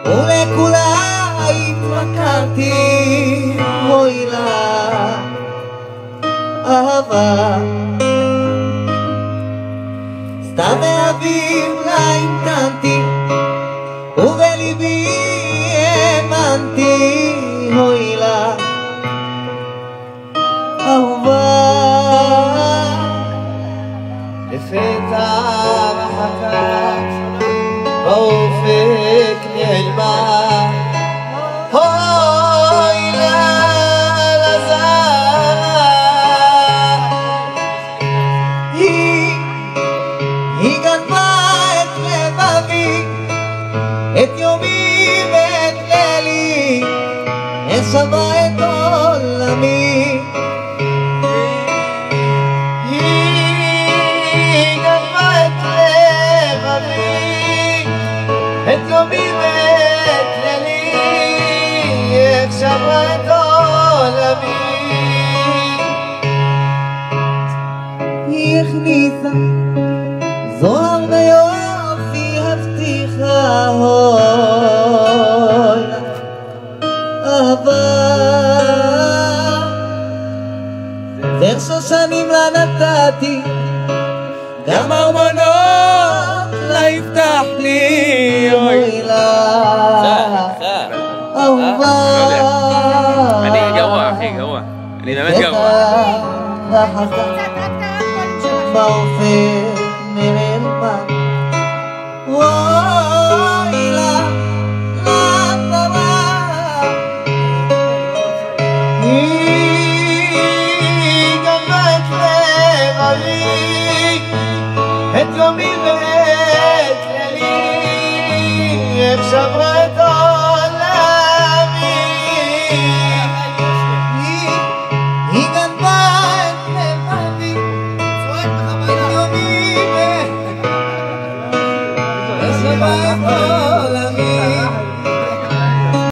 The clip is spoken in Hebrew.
ולכולה התמכרתי, אוי לה אהבה. סתם באביב לה המתנתי, ובליבי האמנתי, אוי לה אהובה. לפתע מחכה באופק נעלמה, אוי לה לזר. היא גנבה את לבבי, את יומי ואת לילי, ושמה את עולמי. היא גנבה את לבבי, את יומי ואת לילי, ושמה את עולמי. היא הכניסה זוהר ויופי הבטיחה, אוי אהבה. זר שושנים לה נתתי, גם ארמונות לה הבטח לי, אוי לה אהובה. אני גרוע, אחי, גרוע. אני באמת גרוע. באופן נעלמה, אוי לה לזרה. היא גנבה את לבבי, את יומי ואת לילי, איך שברה